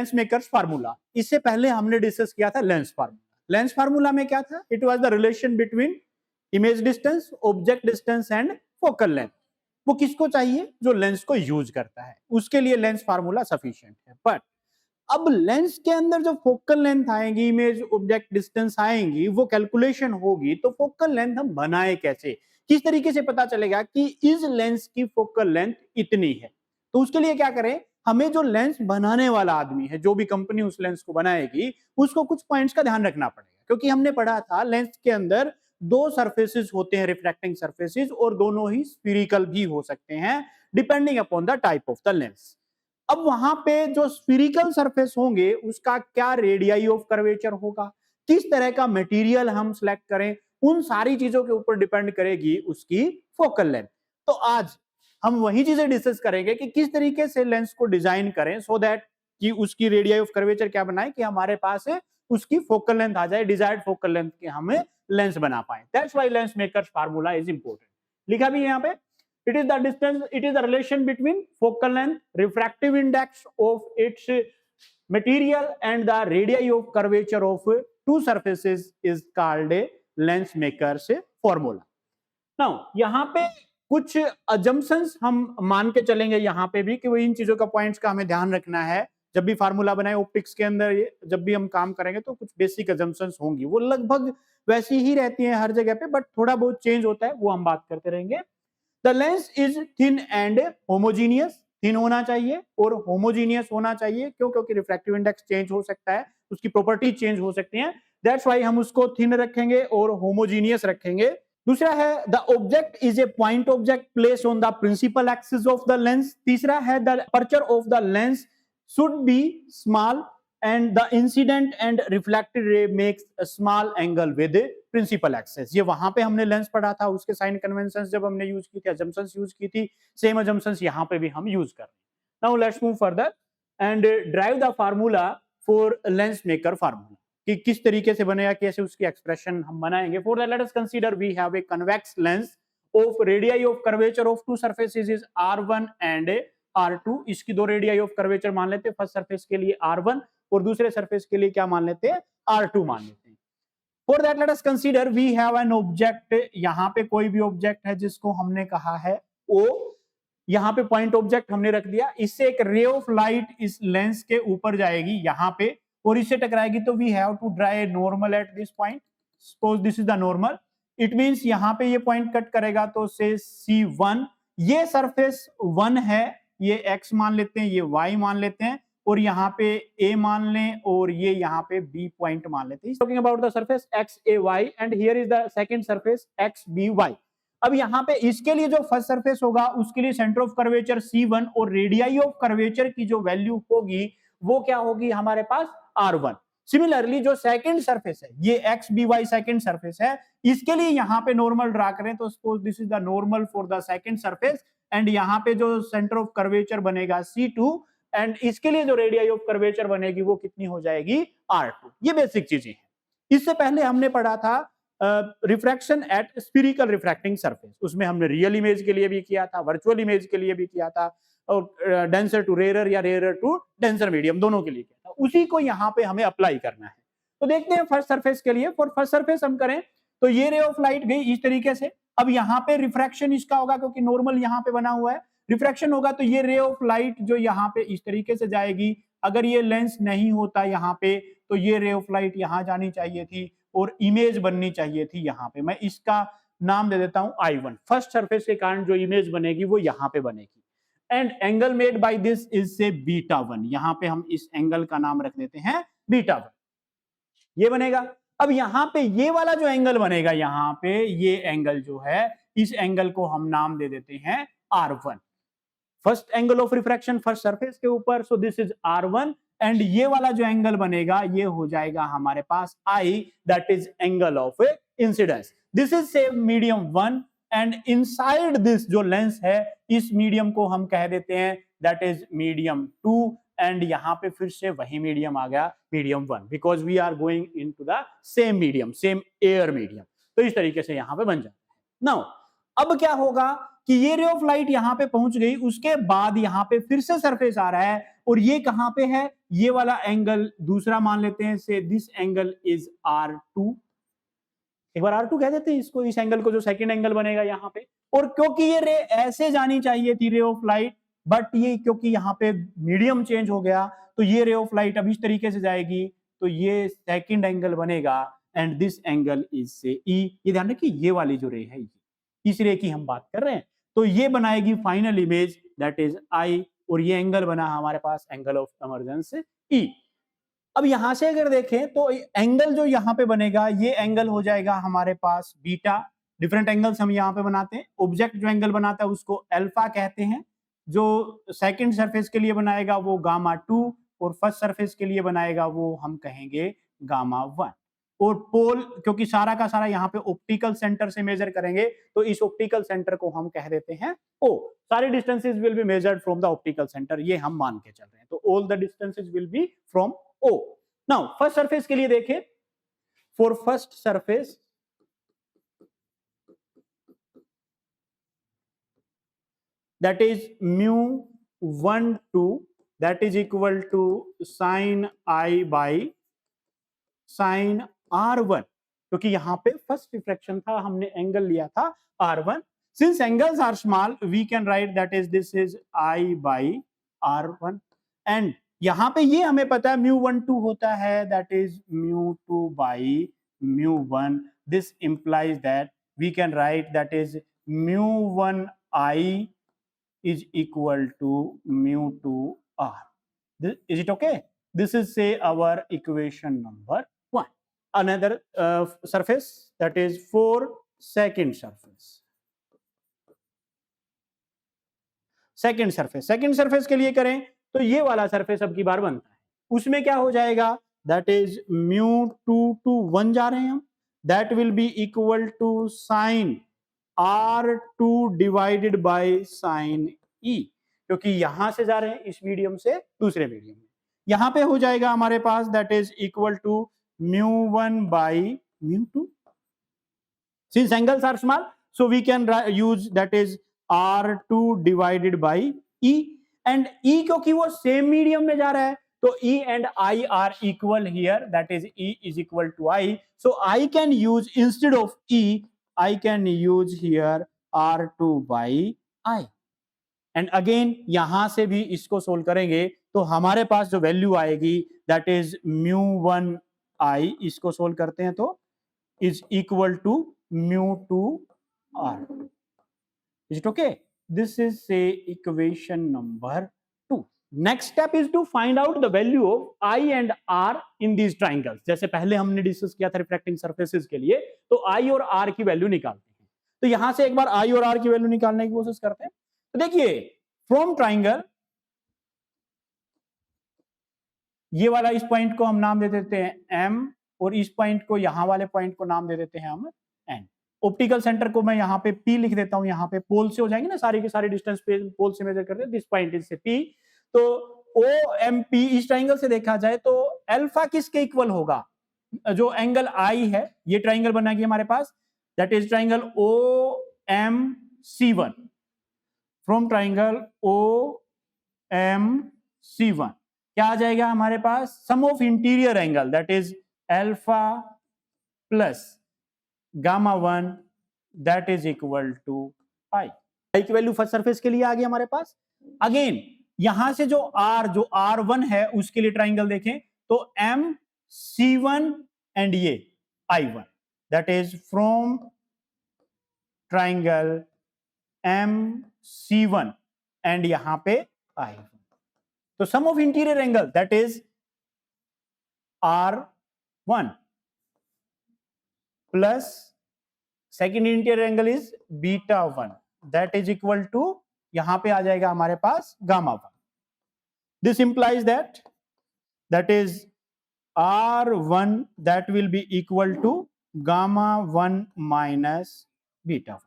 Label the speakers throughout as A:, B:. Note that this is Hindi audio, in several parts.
A: Lens makers formula. इससे पहले हमने डिस्कस किया था लेंस फार्मूला। लेंस फार्मूला में क्या था? It was the relation between image distance, object distance and focal length. वो किसको चाहिए? जो लेंस को यूज करता है, उसके लिए लेंस फार्मूला सफिशिएंट है। बट अब लेंस के अंदर जो फोकल लेंथ आएगी, इमेज ऑब्जेक्ट डिस्टेंस आएंगी, वो कैलकुलेशन होगी, तो फोकल लेंथ हम बनाए कैसे? किस तरीके से पता चलेगा कि इस लेंस की फोकल लेंथ इतनी है? तो उसके लिए क्या करें, हमें जो लेंस बनाने वाला आदमी है, जो भी कंपनी उस लेंस को बनाएगी, उसको कुछ पॉइंट्स का ध्यान रखना पड़ेगा। क्योंकि हमने पढ़ा था लेंस के अंदर दो सरफेसेस होते हैं, रिफ्रैक्टिंग सरफेसेस, और दोनों ही स्फीरिकल भी हो सकते हैं depending upon the type of the lens. अब वहां पे जो स्फीरिकल सरफेस होंगे उसका क्या रेडियाई ऑफ कर्वेचर होगा, किस तरह का मटेरियल हम सिलेक्ट करें, उन सारी चीजों के ऊपर डिपेंड करेगी उसकी फोकल लेंथ। तो आज हम वही चीजें डिस्कस करेंगे कि किस तरीके से लेंस को डिजाइन करें सो दैट कि उसकी रेडियाई ऑफ कर्वेचर क्या बनाए कि हमारे पास उसकी फोकल लेंथ आ जाए, डिजायर्ड फोकल लेंथ के हमें लेंस बना पाए। That's why lens makers formula is important. लिखा भी है यहाँ पे, it is the distance, it is the relation between focal length, refractive index of its material and the radii of curvature of two surfaces is called a lens maker's formula. Now यहाँ पे कुछ assumptions हम मान के चलेंगे यहाँ पे भी कि वो इन चीजों का पॉइंट्स का हमें ध्यान रखना है। जब भी फार्मूला बनाए ऑप्टिक्स के अंदर, जब भी हम काम करेंगे तो कुछ बेसिक assumptions होंगी, वो लगभग वैसी ही रहती हैं हर जगह पे, बट थोड़ा बहुत चेंज होता है, वो हम बात करते रहेंगे। The lens is thin and homogeneous, thin होना चाहिए और homogeneous होना चाहिए। क्यों? क्योंकि रिफ्रैक्टिव इंडेक्स चेंज हो सकता है, उसकी प्रॉपर्टी चेंज हो सकती है। दैट्स व्हाई हम उसको thin रखेंगे और homogeneous रखेंगे। दूसरा है the object is a point object placed on the principal axis of the lens। तीसरा है the aperture of the lens should be small and the incident and reflected ray makes a small angle with principal axis. ये वहां पे हमने लेंस पढ़ा था, उसके साइन कन्वेंशंस जब हमने यूज की थी, अजम्पशंस यूज की थी, सेम अजम्पशंस यहां पे भी हम यूज कर रहे हैं। Now let's move further and drive the formula for Lenz maker formula, कि किस तरीके से बनेगा, कैसे उसकी एक्सप्रेशन हम बनाएंगे। For that let us consider we have a convex lens of radii of curvature of two surfaces is R1 and R2। इसकी दो रेडियाई ऑफ कर्वेचर मान लेते हैं, फर्स्ट सरफेस के लिए R1 और दूसरे सरफेस के लिए क्या मान लेते हैं? R2 मान लेते हैं। For that let us consider we have an object। यहाँ पे कोई भी ऑब्जेक्ट है जिसको हमने कहा है O, यहाँ पे पॉइंट ऑब्जेक्ट हमने रख दिया। इससे एक रे ऑफ लाइट इस लेंस के ऊपर जाएगी यहाँ पे और इससे टकराएगी, तो we have to draw a normal at this point. Suppose this is the normal, it means यहाँ पे ये पॉइंट कट करेगा तो से C1, ये सरफेस 1 है, ये X मान लेते हैं, ये Y मान लेते हैं, और यहाँ पे A मान लें और ये यहाँ पे B पॉइंट मान लेते हैं। Talking about the surface XAY and here is the second surface XBY। अब यहाँ पे इसके लिए जो फर्स्ट सरफेस होगा उसके लिए सेंटर ऑफ कर्वेचर C1 और रेडियाई ऑफ कर्वेचर की जो वैल्यू होगी वो क्या होगी हमारे पास? R1। सिमिलरली जो सेकंड सरफेस है, ये XBY सेकंड सरफेस है, इसके लिए यहाँ पे नॉर्मल ड्रा करें तो suppose this is the normal for the second surface and यहाँ पे जो सेंटर ऑफ कर्वेचर बनेगा C2 एंड इसके लिए जो रेडियाई ऑफ कर्वेचर बनेगी वो कितनी हो जाएगी? R2। ये बेसिक चीजें हैं। इससे पहले हमने पढ़ा था रिफ्रैक्शन एट स्फीरिकल रिफ्रैक्टिंग सरफेस, उसमें हमने रियल इमेज के लिए भी किया था, वर्चुअल इमेज के लिए भी किया था, और डेंसर टू रेयर या रेयर टू डेंसर मीडियम दोनों के लिए किया था। उसी को यहाँ पे हमें अप्लाई करना है। तो देखते हैं फर्स्ट सरफेस के लिए। फॉर फर्स्ट सरफेस हम करें तो ये रे ऑफ लाइट गई इस तरीके से। अब यहाँ पे रिफ्रैक्शन इसका होगा क्योंकि नॉर्मल यहाँ पे बना हुआ है, रिफ्रैक्शन होगा तो ये रे ऑफ लाइट जो यहाँ पे इस तरीके से जाएगी। अगर ये लेंस नहीं होता यहाँ पे तो ये रे ऑफ लाइट यहाँ जानी चाहिए थी और इमेज बननी चाहिए थी यहाँ पे। मैं इसका नाम दे देता हूं I1। फर्स्ट सरफेस के कारण जो इमेज बनेगी वो यहाँ पे बनेगी and angle made by this is से β1। यहाँ पे हम इस एंगल का नाम रख देते हैं β1, ये बनेगा। अब यहाँ पे ये वाला जो एंगल बनेगा यहाँ पे, ये एंगल जो है इस एंगल को हम नाम दे देते हैं R1। First angle of refraction first surface के ऊपर, सो दिस इज R1 एंड ये वाला जो एंगल बनेगा ये हो जाएगा हमारे पास I, that is angle of incidence. This is से मीडियम 1 एंड इनसाइड दिस जो लेंस है इस मीडियम को हम कह देते हैं दैट इज मीडियम 2 एंड यहाँ पे फिर से वही मीडियम आ गया medium 1 because we are going into the same medium, same air medium. तो इस तरीके से यहाँ पे बन जाता है। नाउ अब क्या होगा कि ये रे ऑफ लाइट यहाँ पे पहुंच गई, उसके बाद यहाँ पे फिर से सरफेस आ रहा है और ये कहाँ पे है? ये वाला एंगल दूसरा मान लेते हैं, से दिस एंगल इज R2, एक बार R2 कह देते हैं इसको, इस एंगल को जो सेकंड एंगल बनेगा यहाँ पे। और क्योंकि ये रे ऐसे जानी चाहिए थी रे ऑफ लाइट, बट ये क्योंकि यहाँ पे मीडियम चेंज हो गया तो ये रे ऑफ लाइट अब इस तरीके से जाएगी, तो ये सेकंड एंगल बनेगा एंड दिस एंगल इज से E। ये ध्यान रखिए ये वाली जो रे है इस रे की हम बात कर रहे हैं, तो ये बनाएगी final image that is I, और ये एंगल बना हमारे पास एंगल ऑफ कन्वर्जेंस E। अब यहां से अगर देखें तो एंगल जो यहां पे बनेगा ये एंगल हो जाएगा हमारे पास बीटा। डिफरेंट एंगल्स हम यहां पे बनाते हैं, ऑब्जेक्ट जो एंगल बनाता है उसको अल्फा कहते हैं, जो सेकंड सरफेस के लिए बनाएगा वो गामा 2, और फर्स्ट सरफेस के लिए बनाएगा वो हम कहेंगे गामा 1। और पोल क्योंकि सारा का सारा यहाँ पे ऑप्टिकल सेंटर से मेजर करेंगे तो इस ऑप्टिकल सेंटर को हम कह देते हैं O। सारे distances will be measured from the optical centre, ये हम मान के चल रहे हैं, तो all the distances will be from O। Now first surface के लिए देखें, for first surface that is mu1 2 that is equal to sin I by sin R1, क्योंकि यहां पे फर्स्ट रिफ्लेक्शन था, हमने एंगल लिया था R1। Since angles are small we can write that is this is I by R1, and यहां पे ये हमें पता है mu1 2 होता है that is mu2 by mu1। This implies that we can write that is mu1 I is equal to mu2 R. Is it okay? This is say our equation number 1. Another surface, that is for second surface. Second surface के लिए करें तो ये वाला surface अब की बार बनता है, उसमें क्या हो जाएगा that is mu2 to 1 जा रहे हैं हम, that will be equal to sin R2 divided by sin E, क्योंकि यहां से जा रहे हैं इस मीडियम से दूसरे मीडियम में, यहां पे हो जाएगा हमारे पास that is equal to mu1 by mu2। Since angles are small so we can use that is R2 divided by E, and E क्योंकि वो सेम मीडियम में जा रहा है तो E and I are equal here, that is E is equal to I, so I can use instead of E I can use here R2 by I, and again यहां से भी इसको सोल्व करेंगे तो हमारे पास जो वैल्यू आएगी दैट इज mu1 I, इसको सोल्व करते हैं तो is equal to mu2 R। Is it okay? This is से equation number 2। Next step is to find out the value of I and R in these triangles. जैसे पहले हमने डिस्कस किया था रिफ्रैक्टिंग सरफेसेस के लिए, तो I और R की वैल्यू निकालते हैं, तो यहां से एक बार I और R की वैल्यू निकालने की कोशिश करते हैं। तो देखिए फ्रॉम ट्राइंगल, ये वाला इस पॉइंट को हम नाम दे देते हैं M, और इस पॉइंट को यहां वाले पॉइंट को नाम दे देते हैं हम N। ऑप्टिकल सेंटर को मैं यहाँ पे P लिख देता हूं, यहाँ पे पोल से हो जाएंगे ना सारी के सारे डिस्टेंस पे पोल से मेजर करते हैं, दिस पॉइंट इज से P, तो OMP इस ट्राइंगल से देखा जाए तो अल्फा किसके इक्वल होगा, जो एंगल I है, ये ट्राइंगल बनाएगी हमारे पास that is triangle OMC1। From triangle OMC1 क्या आ जाएगा हमारे पास, sum of interior angle that is alpha plus gamma 1 that is equal to pi. Pi की वैल्यू फर्स्ट सरफेस के लिए आ गई हमारे पास। अगेन यहां से जो R1 है उसके लिए ट्राइंगल देखें तो MC1 एंड ये I1 that is from triangle MC1 and यहां पे I1, तो sum of interior angle that is R1 plus second interior angle is beta 1 that is equal to, यहां पे आ जाएगा हमारे पास gamma 1। This implies that is R1 that will be equal to gamma 1 minus beta 1।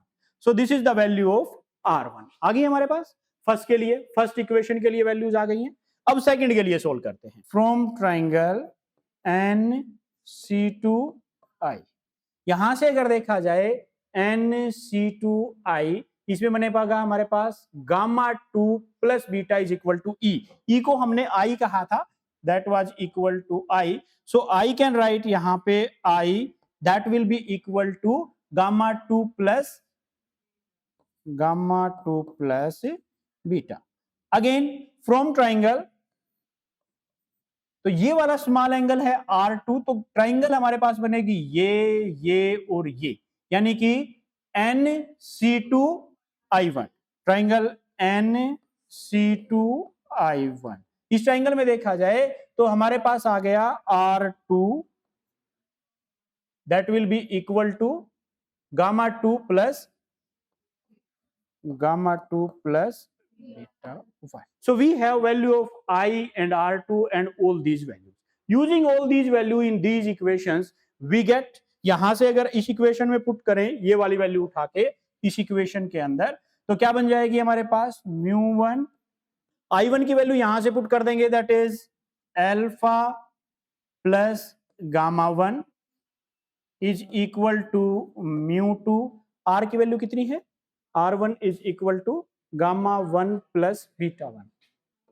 A: So this is the value of R1 आ गई हमारे पास। फर्स्ट के लिए, फर्स्ट इक्वेशन के लिए वैल्यूज आ गई हैं। अब सेकंड के लिए सोल्व करते हैं। फ्रॉम ट्राइंगल NC2I, यहां से अगर देखा जाए NC2I, इसमें बने पाएगा हमारे पास gamma 2 plus beta is equal to E। E को हमने I कहा था, that was equal to I. So I can write यहाँ पे I, that will be equal to gamma 2 plus beta. Again from triangle, तो ये वाला स्मॉल एंगल है R2, तो ट्राइंगल हमारे पास बनेगी ये और ये, यानी कि NC2I1, ट्राइंगल NC2I1। इस ट्राइंगल में देखा जाए तो हमारे पास आ गया R2, that will be equal to gamma 2 plus beta 1. So we have value of I and R2 and all these values. Using all these value in these equations, we get, यहां से अगर इस इक्वेशन में पुट करें ये वाली वैल्यू उठा के इस इक्वेशन के अंदर, तो क्या बन जाएगी हमारे पास μ1, I1 की वैल्यू यहां से पुट कर देंगे, that is alpha plus gamma 1 is equal to μ2, R की वैल्यू कितनी है, R1 is equal to gamma 1 plus beta 1,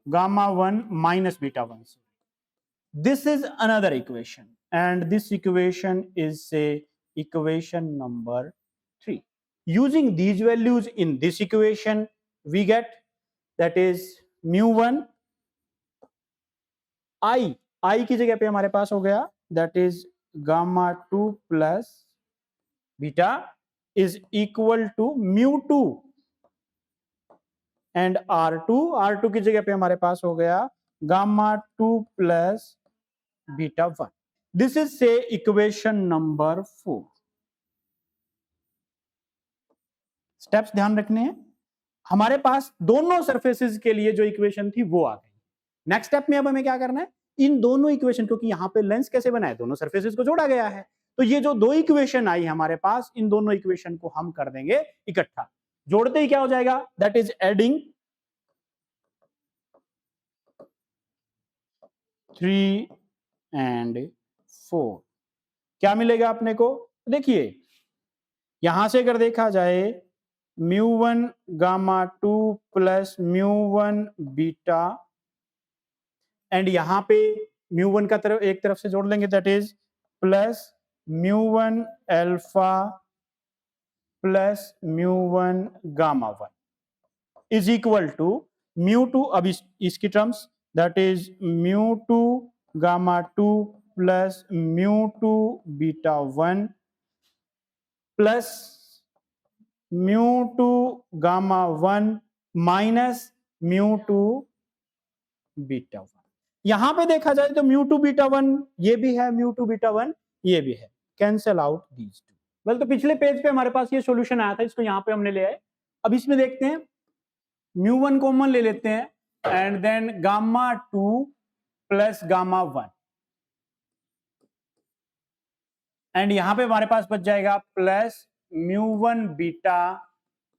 A: gamma 1 minus beta 1. This is another equation, and this equation is say equation number 3. Using these values in this equation, we get, that is μ1, I की जगह पे हमारे पास हो गया, that is gamma 2 plus beta is equal to μ2, and R2 की जगह पे हमारे पास हो गया gamma 2 plus beta 1. This is से इक्वेशन नंबर 4. स्टेप्स ध्यान रखने हैं, हमारे पास दोनों सरफेसेस के लिए जो इक्वेशन थी वो आ गई. नेक्स्ट स्टेप में अब हमें क्या करना है, इन दोनों इक्वेशन, क्योंकि यहां पे लेंस कैसे बनाए, दोनों सरफेसेस को जोड़ा गया है, तो ये जो दो इक्वेशन आई हमारे पास, इन दोनों इक्वेशन को हम कर देंगे इकट्ठा. जोड़ते ही क्या हो जाएगा, दैट इज एडिंग 3 and 4. क्या मिलेगा अपने को, देखिए यहां से अगर देखा जाए μ1 गामा 2 प्लस μ1 बीटा, एंड यहां पे μ1 का तरफ एक तरफ से जोड़ लेंगे, that is plus μ1 alpha plus μ1 gamma 1 is equal to μ2, अब इसकी terms, that is μ2 gamma 2 plus μ2 beta 1 plus μ2 gamma 1 minus μ2 beta 1. यहां पे देखा जाए तो μ2 बीटा 1 ये भी है, μ2 बीटा 1 ये भी है, cancel out these two. Well, तो पिछले पेज पे हमारे पास ये सॉल्यूशन आया था, इसको यहां पे हमने ले आए. अब इसमें देखते हैं, μ1 कॉमन ले लेते हैं, and then gamma 2 plus gamma 1, and यहां पे हमारे पास बच जाएगा plus μ1 beta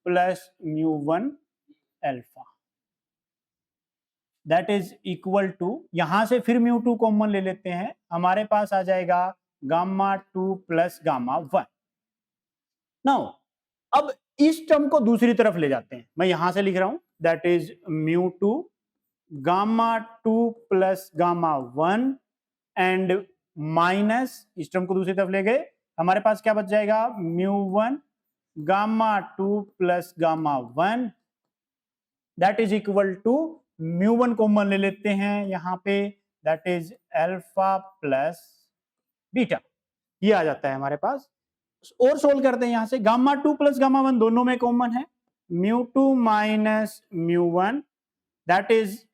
A: plus μ1 alpha, that is equal to, यहां से फिर μ2 कॉमन ले लेते हैं, हमारे पास आ जाएगा गामा 2 प्लस गामा 1. नाउ अब इस टर्म को दूसरी तरफ ले जाते हैं, मैं यहां से लिख रहा हूं, that is μ2 gamma 2 plus gamma 1 and minus, इस टर्म को दूसरी तरफ ले गए, हमारे पास क्या बच जाएगा, μ1 gamma 2 plus gamma 1, that is equal to μ1 common ले लेते हैं यहां पे, that is alpha plus beta, ये आ जाता है हमारे पास. और सोल्व करते हैं यहां से, गामा 2 प्लस गामा 1 दोनों में कॉमन है, μ2 minus μ1, that is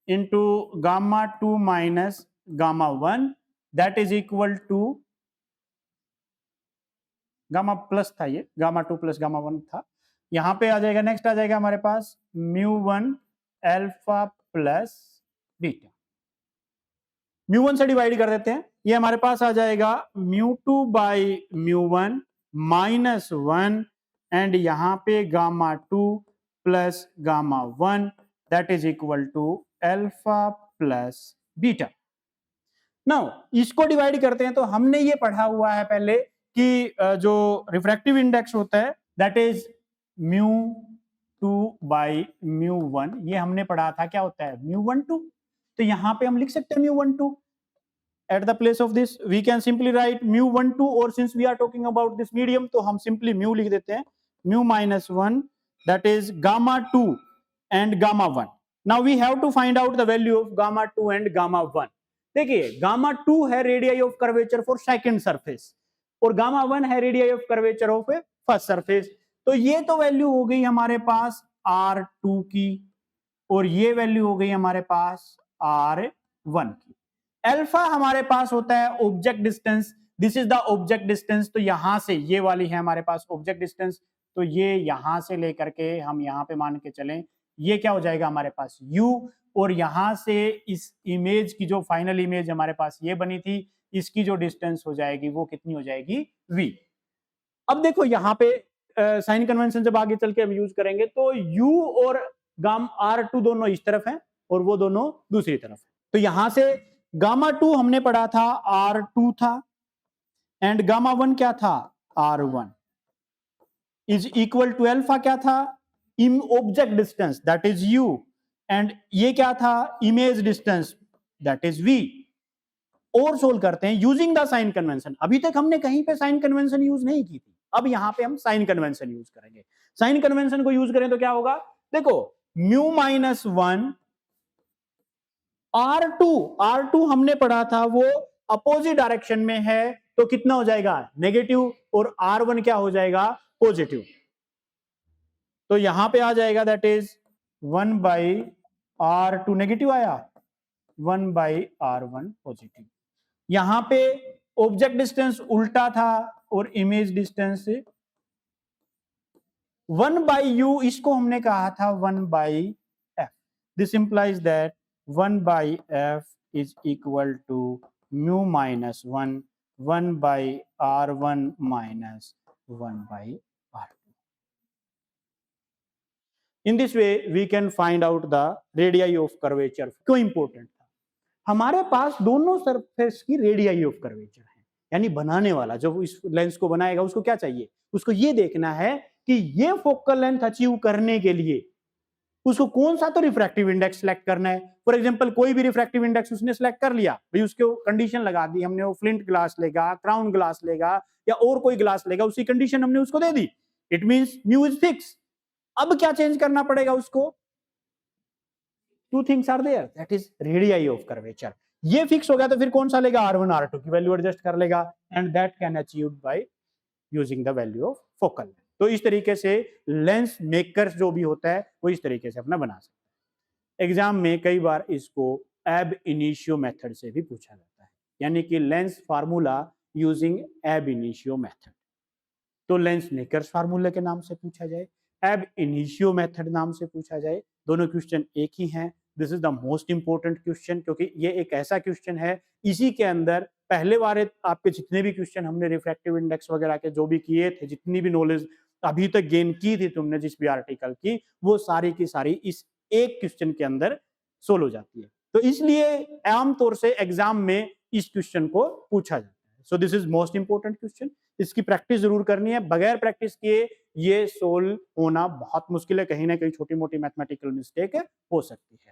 A: into gamma 2 minus gamma 1, that is equal to, gamma plus था ये, गामा 2 प्लस गामा 1 था, यहां पे आ जाएगा, नेक्स्ट आ जाएगा हमारे पास μ1 अल्फा प्लस बीटा. μ1 से डिवाइड कर देते हैं, ये हमारे पास आ जाएगा μ2 बाई μ1 माइनस 1, एंड यहां पे gamma 2 plus gamma 1, that is equal to alpha plus beta. Now इसको डिवाइड करते हैं, तो हमने ये पढ़ा हुआ है पहले कि जो रिफ्रैक्टिव इंडेक्स होता है, दैट इज μ2 बाई μ1, ये हमने पढ़ा था, क्या होता है μ12, तो यहाँ पे हम लिख सकते हैं mu12 at the place of this we can simply write mu12 or since we are talking about this medium तो हम simply mu लिख देते हैं mu minus 1 that is gamma 2 and gamma 1. Now we have to find out the value of gamma 2 and gamma 1. देखिए gamma 2 है radii of curvature for second surface और gamma 1 है radii of curvature of first surface. तो ये तो वैल्यू हो गई हमारे पास R2 की और ये वैल्यू हो गई हमारे पास R1 की. अल्फा हमारे पास होता है object distance. This is the object distance. तो यहां से ये वाली है हमारे पास ऑब्जेक्ट डिस्टेंस. तो ये यहां से लेकर के हम यहां पे मान के चलें ये क्या हो जाएगा हमारे पास u और यहां से इस इमेज की जो फाइनल इमेज हमारे पास ये बनी थी इसकी जो डिस्टेंस हो जाएगी वो कितनी हो जाएगी v. अब देखो यहां पे साइन कन्वेंशन जब आगे चल के हम यूज करेंगे तो u और गाम R2 दोनों इस तरफ हैं और वो दोनों दूसरी तरफ. तो यहां से गामा 2 हमने पढ़ा था R2 था एंड गामा 1 क्या था R1 is equal to alpha क्या था in object distance that is u and ये क्या था image distance that is v. और सोल्व करते हैं यूजिंग द साइन कन्वेंशन. अभी तक हमने कहीं पे साइन कन्वेंशन यूज नहीं की थी. अब यहां पे हम साइन कन्वेंशन यूज करेंगे. साइन कन्वेंशन को यूज करें तो क्या होगा देखो म्यू माइनस 1 R2 हमने पढ़ा था वो अपोजिट डायरेक्शन में है तो कितना हो जाएगा नेगेटिव और R1 क्या हो जाएगा पॉजिटिव. तो यहां पे आ जाएगा that is 1 by R2 negative आया 1 बाई R1 पॉजिटिव. यहां पे ऑब्जेक्ट डिस्टेंस उल्टा था और इमेज डिस्टेंस 1 बाई u इसको हमने कहा था 1 by f. This implies that 1 by f is equal to mu minus 1 by r1 minus 1 by r2. In this way we can find out the radii of curvature. क्यों इंपॉर्टेंट था हमारे पास दोनों सरफेस की रेडियाई ऑफ कर्वेचर है यानी बनाने वाला जो इस लेंस को बनाएगा उसको क्या चाहिए उसको ये देखना है कि ये फोकल लेंथ अचीव करने के लिए उसको कौन सा तो रिफ्रैक्टिव इंडेक्स सेलेक्ट करना है. फॉर एग्जांपल कोई भी रिफ्रैक्टिव इंडेक्स उसने सेलेक्ट कर लिया भाई उसको कंडीशन लगा दी हमने वो फ्लिंट ग्लास लेगा क्राउन ग्लास लेगा या और कोई ग्लास लेगा उसी कंडीशन हमने उसको दे दी. It means mu is fix. अब क्या चेंज करना पड़ेगा उसको two things are there that is radii of curvature. ये फिक्स हो गया तो फिर कौन सा लेगा R1 R2 की वैल्यू एडजस्ट कर लेगा and that can achieved by using the value of focal. तो इस तरीके से लेंस मेकर्स जो भी होता है वो इस तरीके से अपना बना सकता है. एग्जाम में कई बार इसको एब इनिशियो मेथड से भी पूछा जाता है यानी कि लेंस फार्मूला यूजिंग एब इनिशियो मेथड. तो लेंस मेकर्स फार्मूला के नाम से पूछा जाए एब इनिशियो मेथड नाम से पूछा जाए दोनों क्वेश्चन एक ही हैं. This is the most important question क्योंकि ये एक ऐसा क्वेश्चन है इसी के अंदर पहले वाले आपके जितने भी क्वेश्चन हमने रिफ्रैक्टिव इंडेक्स वगैरह के जो भी किए थे जितनी भी नॉलेज अभी तक गेन की थी तुमने जिस भी आर्टिकल की वो सारी की सारी इस एक क्वेश्चन के अंदर सोल्व हो जाती है. तो इसलिए आमतौर से एग्जाम में इस क्वेश्चन को पूछा जाता है. सो this is most important question. इसकी प्रैक्टिस जरूर करनी है. बगैर प्रैक्टिस किए ये सोल्व होना बहुत मुश्किल है. कहीं ना कहीं छोटी मोटी मैथमेटिकल मिस्टेक हो सकती है.